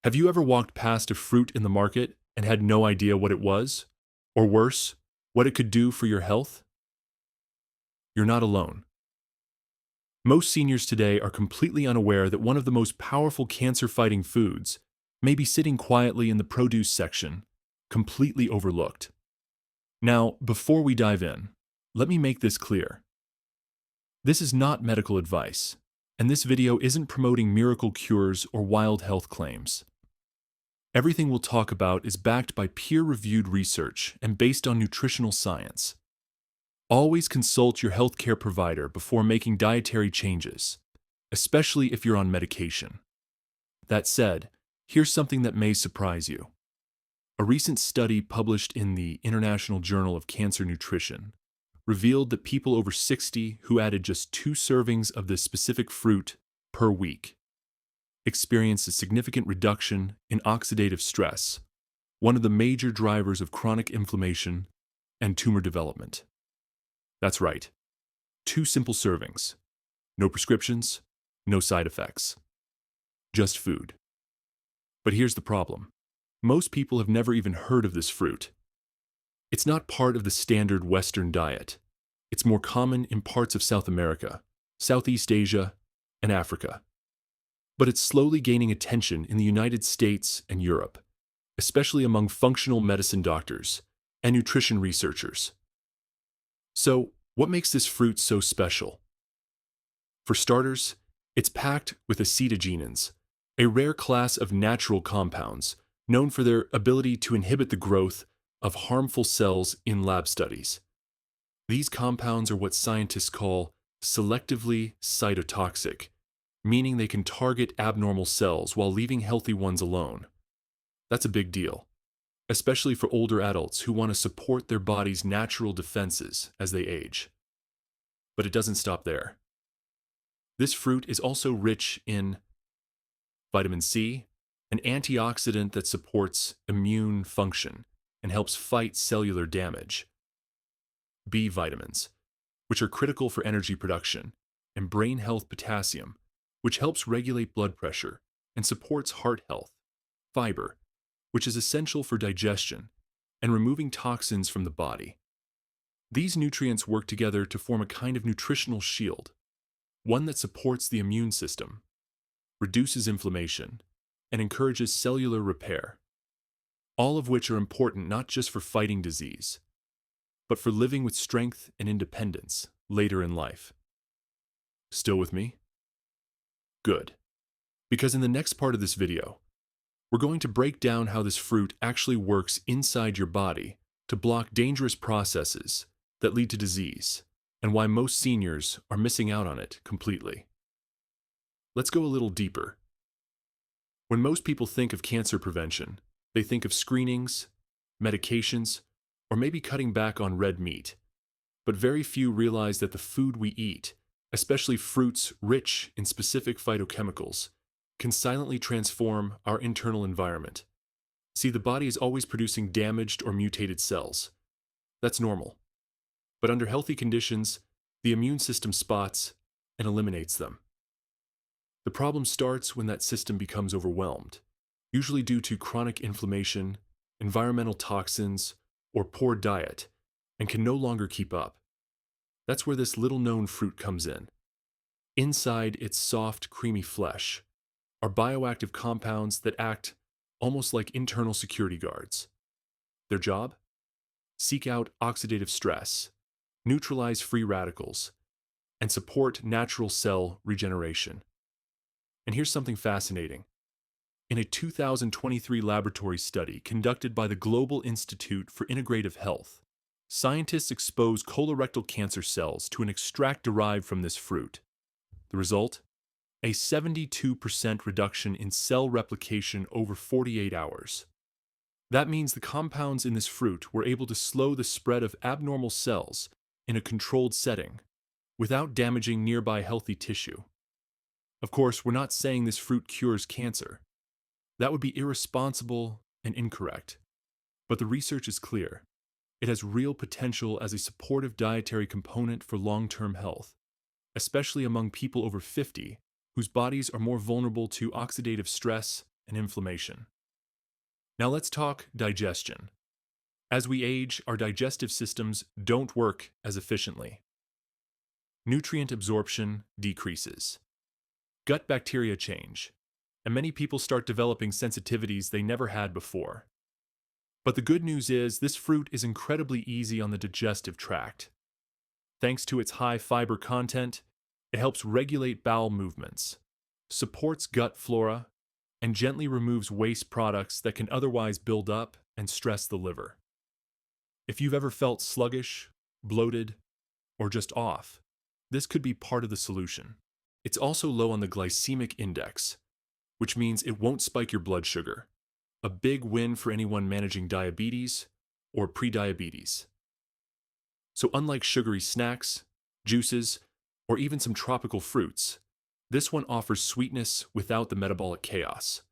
Have you ever walked past a fruit in the market and had no idea what it was? Or worse, what it could do for your health? You're not alone. Most seniors today are completely unaware that one of the most powerful cancer-fighting foods may be sitting quietly in the produce section, completely overlooked. Now, before we dive in, let me make this clear. This is not medical advice, and this video isn't promoting miracle cures or wild health claims. Everything we'll talk about is backed by peer-reviewed research and based on nutritional science. Always consult your healthcare provider before making dietary changes, especially if you're on medication. That said, here's something that may surprise you. A recent study published in the International Journal of Cancer Nutrition revealed that people over 60 who added just 2 servings of this specific fruit per week experienced a significant reduction in oxidative stress, one of the major drivers of chronic inflammation and tumor development. That's right. 2 simple servings. No prescriptions, no side effects. Just food. But here's the problem. Most people have never even heard of this fruit. It's not part of the standard Western diet. It's more common in parts of South America, Southeast Asia, and Africa. But it's slowly gaining attention in the United States and Europe, especially among functional medicine doctors and nutrition researchers. So, what makes this fruit so special? For starters, it's packed with acetogenins, a rare class of natural compounds known for their ability to inhibit the growth of harmful cells in lab studies. These compounds are what scientists call selectively cytotoxic, meaning they can target abnormal cells while leaving healthy ones alone. That's a big deal, especially for older adults who want to support their body's natural defenses as they age. But it doesn't stop there. This fruit is also rich in vitamin C, an antioxidant that supports immune function and helps fight cellular damage, B vitamins, which are critical for energy production, and brain health potassium, which helps regulate blood pressure and supports heart health, fiber, which is essential for digestion and removing toxins from the body. These nutrients work together to form a kind of nutritional shield, one that supports the immune system, reduces inflammation, and encourages cellular repair, all of which are important not just for fighting disease, but for living with strength and independence later in life. Still with me? Good. Because in the next part of this video, we're going to break down how this fruit actually works inside your body to block dangerous processes that lead to disease, and why most seniors are missing out on it completely. Let's go a little deeper. When most people think of cancer prevention, they think of screenings, medications, or maybe cutting back on red meat. But very few realize that the food we eat, especially fruits rich in specific phytochemicals, can silently transform our internal environment. See, the body is always producing damaged or mutated cells. That's normal. But under healthy conditions, the immune system spots and eliminates them. The problem starts when that system becomes overwhelmed, usually due to chronic inflammation, environmental toxins, or poor diet, and can no longer keep up. That's where this little-known fruit comes in. Inside its soft, creamy flesh are bioactive compounds that act almost like internal security guards. Their job? Seek out oxidative stress, neutralize free radicals, and support natural cell regeneration. And here's something fascinating. In a 2023 laboratory study conducted by the Global Institute for Integrative Health, scientists exposed colorectal cancer cells to an extract derived from this fruit. The result? A 72% reduction in cell replication over 48 hours. That means the compounds in this fruit were able to slow the spread of abnormal cells in a controlled setting without damaging nearby healthy tissue. Of course, we're not saying this fruit cures cancer. That would be irresponsible and incorrect. But the research is clear. It has real potential as a supportive dietary component for long-term health, especially among people over 50 whose bodies are more vulnerable to oxidative stress and inflammation. Now let's talk digestion. As we age, our digestive systems don't work as efficiently. Nutrient absorption decreases. Gut bacteria change, and many people start developing sensitivities they never had before. But the good news is this fruit is incredibly easy on the digestive tract. Thanks to its high fiber content, it helps regulate bowel movements, supports gut flora, and gently removes waste products that can otherwise build up and stress the liver. If you've ever felt sluggish, bloated, or just off, this could be part of the solution. It's also low on the glycemic index, which means it won't spike your blood sugar, a big win for anyone managing diabetes or prediabetes. So unlike sugary snacks, juices, or even some tropical fruits, this one offers sweetness without the metabolic chaos.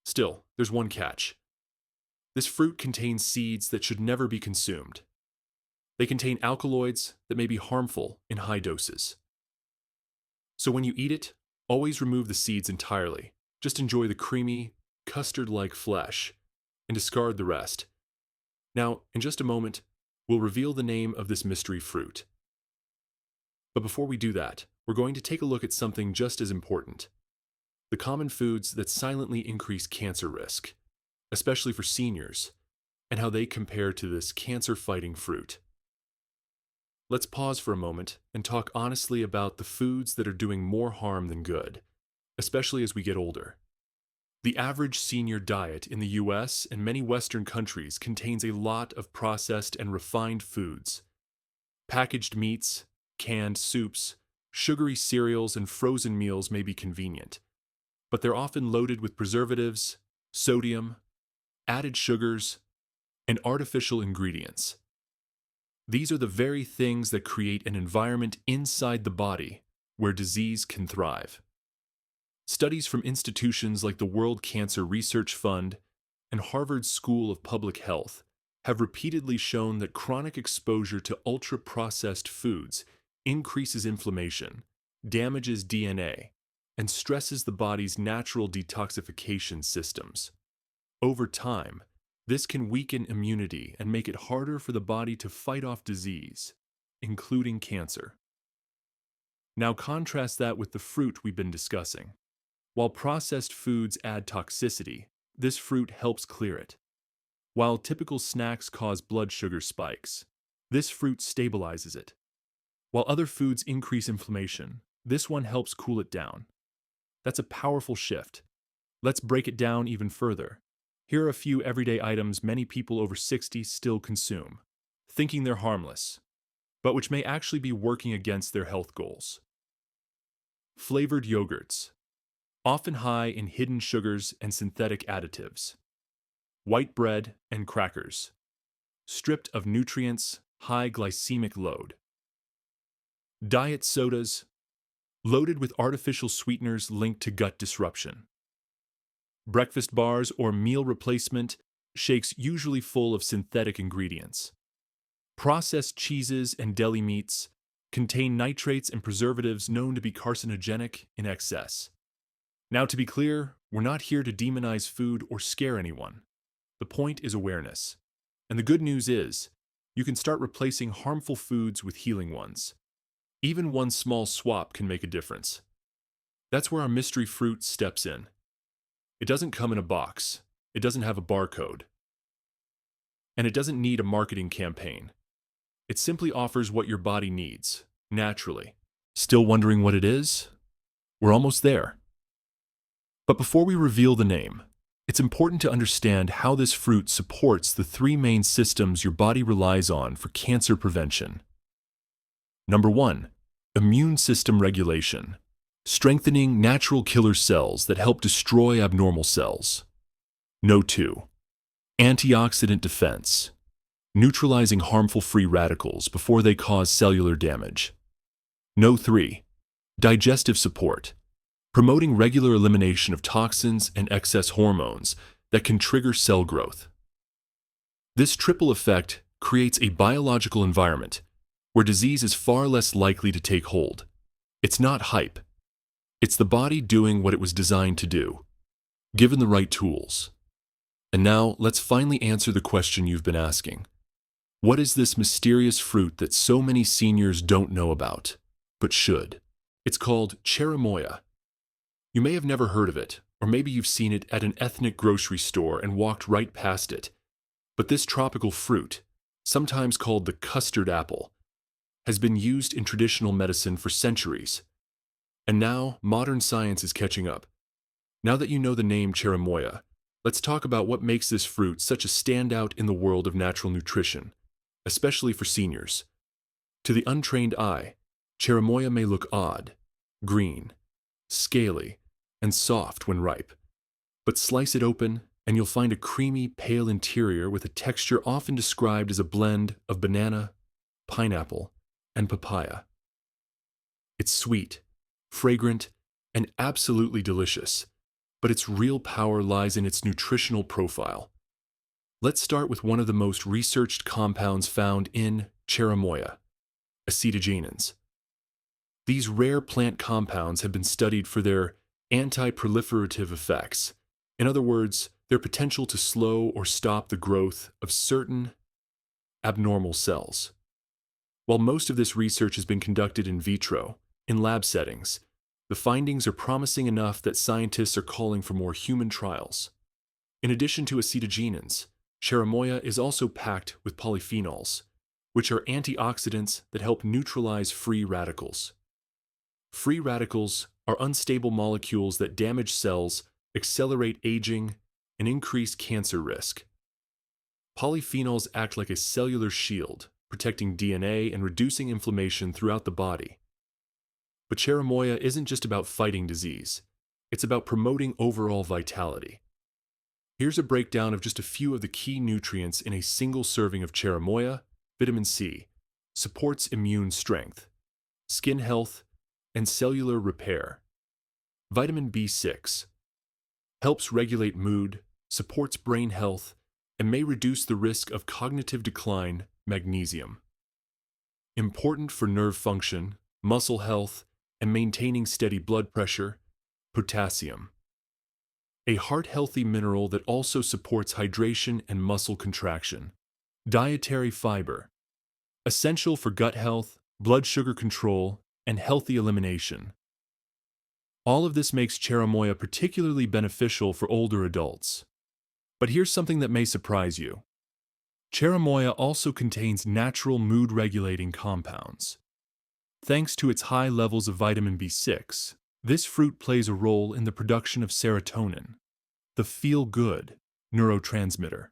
Still, there's one catch. This fruit contains seeds that should never be consumed. They contain alkaloids that may be harmful in high doses. So when you eat it, always remove the seeds entirely. Just enjoy the creamy, custard-like flesh and discard the rest. Now, in just a moment, we'll reveal the name of this mystery fruit. But before we do that, we're going to take a look at something just as important: the common foods that silently increase cancer risk, especially for seniors, and how they compare to this cancer-fighting fruit. Let's pause for a moment and talk honestly about the foods that are doing more harm than good, especially as we get older. The average senior diet in the US and many Western countries contains a lot of processed and refined foods. Packaged meats, canned soups, sugary cereals, and frozen meals may be convenient, but they're often loaded with preservatives, sodium, added sugars, and artificial ingredients. These are the very things that create an environment inside the body where disease can thrive. Studies from institutions like the World Cancer Research Fund and Harvard School of Public Health have repeatedly shown that chronic exposure to ultra-processed foods increases inflammation, damages DNA, and stresses the body's natural detoxification systems. Over time, this can weaken immunity and make it harder for the body to fight off disease, including cancer. Now contrast that with the fruit we've been discussing. While processed foods add toxicity, this fruit helps clear it. While typical snacks cause blood sugar spikes, this fruit stabilizes it. While other foods increase inflammation, this one helps cool it down. That's a powerful shift. Let's break it down even further. Here are a few everyday items many people over 60 still consume, thinking they're harmless, but which may actually be working against their health goals. Flavored yogurts, often high in hidden sugars and synthetic additives. White bread and crackers, stripped of nutrients, high glycemic load. Diet sodas, loaded with artificial sweeteners linked to gut disruption. Breakfast bars or meal replacement shakes usually full of synthetic ingredients. Processed cheeses and deli meats contain nitrates and preservatives known to be carcinogenic in excess. Now, to be clear, we're not here to demonize food or scare anyone. The point is awareness. And the good news is, you can start replacing harmful foods with healing ones. Even one small swap can make a difference. That's where our mystery fruit steps in. It doesn't come in a box. It doesn't have a barcode. And it doesn't need a marketing campaign. It simply offers what your body needs, naturally. Still wondering what it is? We're almost there. But before we reveal the name, it's important to understand how this fruit supports the three main systems your body relies on for cancer prevention. Number 1, immune system regulation, strengthening natural killer cells that help destroy abnormal cells. No. 2, antioxidant defense, neutralizing harmful free radicals before they cause cellular damage. No. 3, digestive support, promoting regular elimination of toxins and excess hormones that can trigger cell growth. This triple effect creates a biological environment where disease is far less likely to take hold. It's not hype. It's the body doing what it was designed to do: given the right tools. And now, let's finally answer the question you've been asking. What is this mysterious fruit that so many seniors don't know about, but should? It's called cherimoya. You may have never heard of it, or maybe you've seen it at an ethnic grocery store and walked right past it. But this tropical fruit, sometimes called the custard apple, has been used in traditional medicine for centuries. And now, modern science is catching up. Now that you know the name cherimoya, let's talk about what makes this fruit such a standout in the world of natural nutrition, especially for seniors. To the untrained eye, cherimoya may look odd, green, scaly, and soft when ripe. But slice it open, and you'll find a creamy, pale interior with a texture often described as a blend of banana, pineapple, and papaya. It's sweet, fragrant, and absolutely delicious, but its real power lies in its nutritional profile. Let's start with one of the most researched compounds found in cherimoya, acetogenins. These rare plant compounds have been studied for their anti-proliferative effects. In other words, their potential to slow or stop the growth of certain abnormal cells. While most of this research has been conducted in vitro, in lab settings, the findings are promising enough that scientists are calling for more human trials. In addition to acetogenins, cherimoya is also packed with polyphenols, which are antioxidants that help neutralize free radicals. Free radicals are unstable molecules that damage cells, accelerate aging, and increase cancer risk. Polyphenols act like a cellular shield, protecting DNA and reducing inflammation throughout the body. But cherimoya isn't just about fighting disease. It's about promoting overall vitality. Here's a breakdown of just a few of the key nutrients in a single serving of cherimoya. Vitamin C supports immune strength, skin health, and cellular repair. Vitamin B6 helps regulate mood, supports brain health, and may reduce the risk of cognitive decline. Magnesium, important for nerve function, muscle health, and maintaining steady blood pressure. Potassium, a heart-healthy mineral that also supports hydration and muscle contraction. Dietary fiber, essential for gut health, blood sugar control, and healthy elimination. All of this makes cherimoya particularly beneficial for older adults. But here's something that may surprise you. Cherimoya also contains natural mood-regulating compounds. Thanks to its high levels of vitamin B6, this fruit plays a role in the production of serotonin, the feel-good neurotransmitter.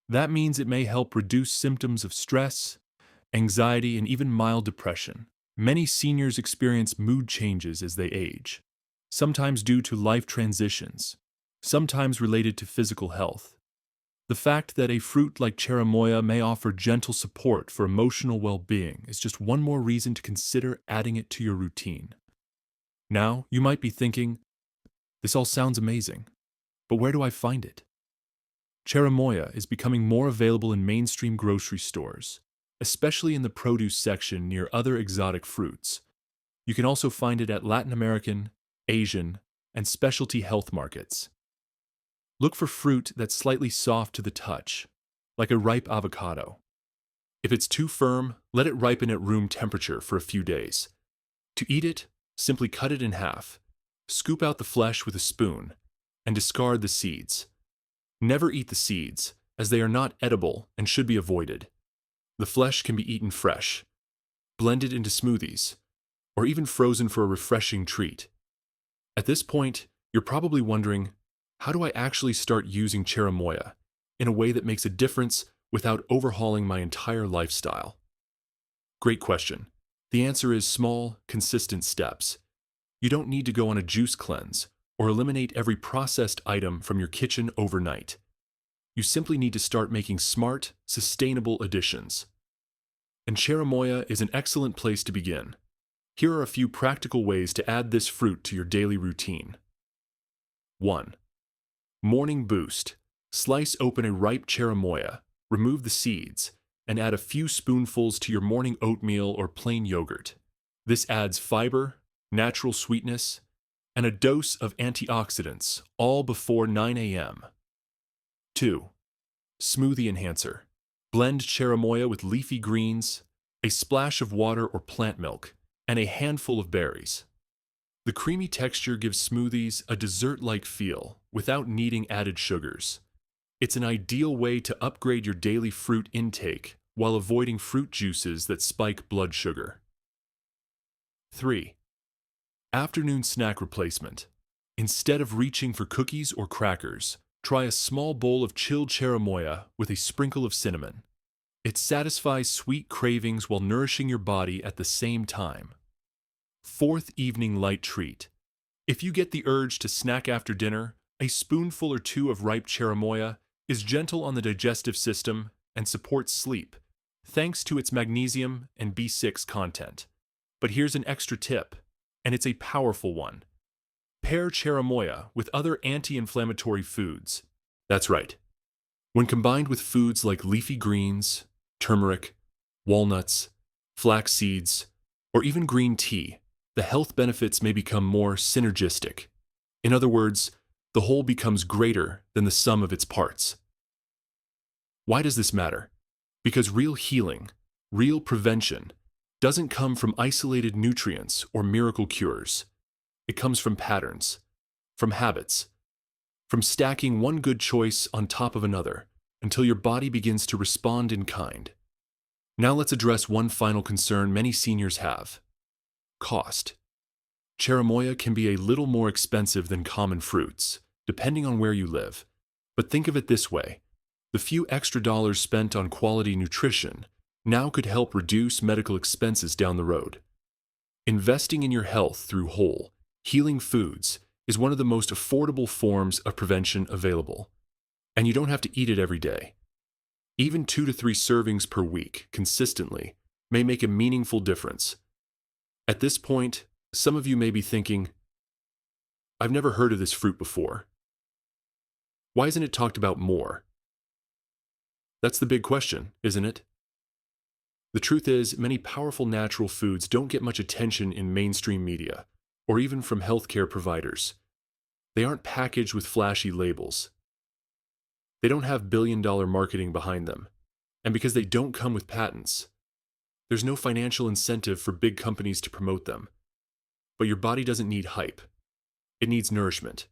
That means it may help reduce symptoms of stress, anxiety, and even mild depression. Many seniors experience mood changes as they age, sometimes due to life transitions, sometimes related to physical health. The fact that a fruit like cherimoya may offer gentle support for emotional well-being is just one more reason to consider adding it to your routine. Now, you might be thinking, this all sounds amazing, but where do I find it? Cherimoya is becoming more available in mainstream grocery stores, especially in the produce section near other exotic fruits. You can also find it at Latin American, Asian, and specialty health markets. Look for fruit that's slightly soft to the touch, like a ripe avocado. If it's too firm, let it ripen at room temperature for a few days. To eat it, simply cut it in half, scoop out the flesh with a spoon, and discard the seeds. Never eat the seeds, as they are not edible and should be avoided. The flesh can be eaten fresh, blended into smoothies, or even frozen for a refreshing treat. At this point, you're probably wondering, how do I actually start using cherimoya in a way that makes a difference without overhauling my entire lifestyle? Great question. The answer is small, consistent steps. You don't need to go on a juice cleanse or eliminate every processed item from your kitchen overnight. You simply need to start making smart, sustainable additions. And cherimoya is an excellent place to begin. Here are a few practical ways to add this fruit to your daily routine. 1. Morning boost. Slice open a ripe cherimoya, remove the seeds, and add a few spoonfuls to your morning oatmeal or plain yogurt. This adds fiber, natural sweetness, and a dose of antioxidants, all before 9 a.m. 2. Smoothie enhancer. Blend cherimoya with leafy greens, a splash of water or plant milk, and a handful of berries. The creamy texture gives smoothies a dessert-like feel without needing added sugars. It's an ideal way to upgrade your daily fruit intake while avoiding fruit juices that spike blood sugar. 3. Afternoon snack replacement. Instead of reaching for cookies or crackers, try a small bowl of chilled cherimoya with a sprinkle of cinnamon. It satisfies sweet cravings while nourishing your body at the same time. 4th evening light treat. If you get the urge to snack after dinner, a spoonful or two of ripe cherimoya is gentle on the digestive system and supports sleep, thanks to its magnesium and B6 content. But here's an extra tip, and it's a powerful one. Pair cherimoya with other anti-inflammatory foods. That's right. When combined with foods like leafy greens, turmeric, walnuts, flax seeds, or even green tea, the health benefits may become more synergistic. In other words, the whole becomes greater than the sum of its parts. Why does this matter? Because real healing, real prevention, doesn't come from isolated nutrients or miracle cures. It comes from patterns, from habits, from stacking one good choice on top of another until your body begins to respond in kind. Now let's address one final concern many seniors have: cost. Cherimoya can be a little more expensive than common fruits, depending on where you live. But think of it this way: the few extra dollars spent on quality nutrition now could help reduce medical expenses down the road. Investing in your health through whole, healing foods is one of the most affordable forms of prevention available. And you don't have to eat it every day. Even 2 to 3 servings per week, consistently, may make a meaningful difference. At this point, some of you may be thinking, I've never heard of this fruit before. Why isn't it talked about more? That's the big question, isn't it? The truth is, many powerful natural foods don't get much attention in mainstream media, or even from healthcare providers. They aren't packaged with flashy labels. They don't have billion-dollar marketing behind them. And because they don't come with patents, there's no financial incentive for big companies to promote them. But your body doesn't need hype. It needs nourishment.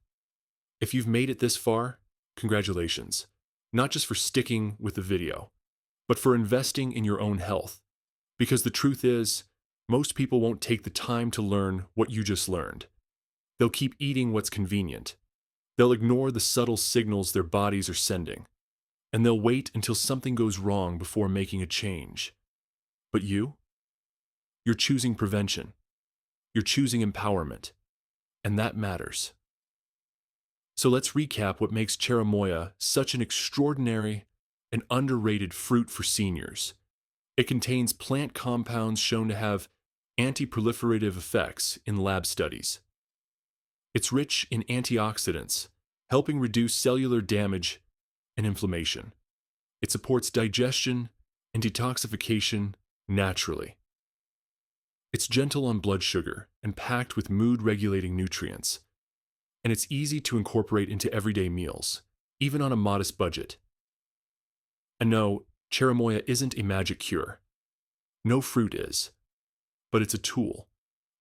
If you've made it this far, congratulations. Not just for sticking with the video, but for investing in your own health. Because the truth is, most people won't take the time to learn what you just learned. They'll keep eating what's convenient. They'll ignore the subtle signals their bodies are sending. And they'll wait until something goes wrong before making a change. But you're choosing prevention. You're choosing empowerment. And that matters. So let's recap what makes cherimoya such an extraordinary and underrated fruit for seniors. It contains plant compounds shown to have anti-proliferative effects in lab studies. It's rich in antioxidants, helping reduce cellular damage and inflammation. It supports digestion and detoxification naturally. It's gentle on blood sugar and packed with mood-regulating nutrients. And it's easy to incorporate into everyday meals, even on a modest budget. And no, cherimoya isn't a magic cure. No fruit is. But it's a tool,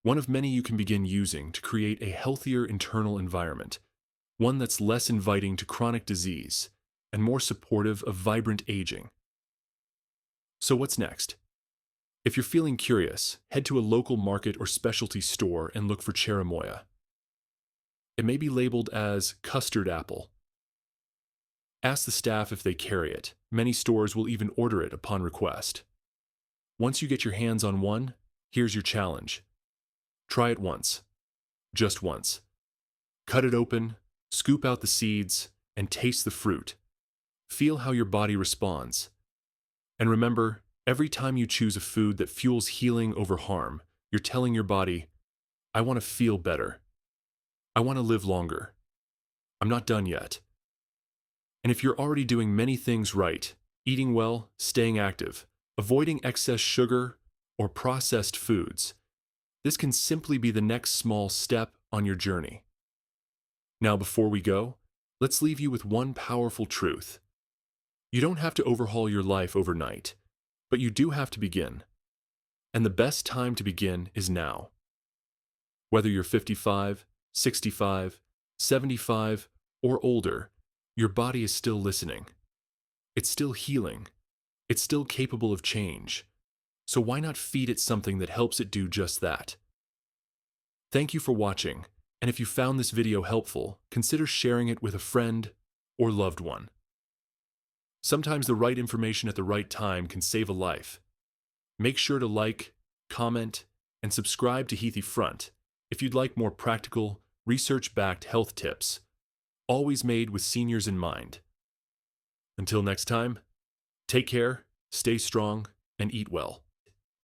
one of many you can begin using to create a healthier internal environment, one that's less inviting to chronic disease and more supportive of vibrant aging. So what's next? If you're feeling curious, head to a local market or specialty store and look for cherimoya. It may be labeled as custard apple. Ask the staff if they carry it. Many stores will even order it upon request. Once you get your hands on one, here's your challenge. Try it once. Just once. Cut it open, scoop out the seeds, and taste the fruit. Feel how your body responds. And remember, every time you choose a food that fuels healing over harm, you're telling your body, I want to feel better. I want to live longer. I'm not done yet. And if you're already doing many things right, eating well, staying active, avoiding excess sugar or processed foods, this can simply be the next small step on your journey. Now, before we go, let's leave you with one powerful truth. You don't have to overhaul your life overnight, but you do have to begin. And the best time to begin is now. Whether you're 55, 65, 75, or older, your body is still listening. It's still healing. It's still capable of change. So why not feed it something that helps it do just that? Thank you for watching, and if you found this video helpful, consider sharing it with a friend or loved one. Sometimes the right information at the right time can save a life. Make sure to like, comment, and subscribe to Heathy Front if you'd like more practical, research-backed health tips, always made with seniors in mind. Until next time, take care, stay strong, and eat well.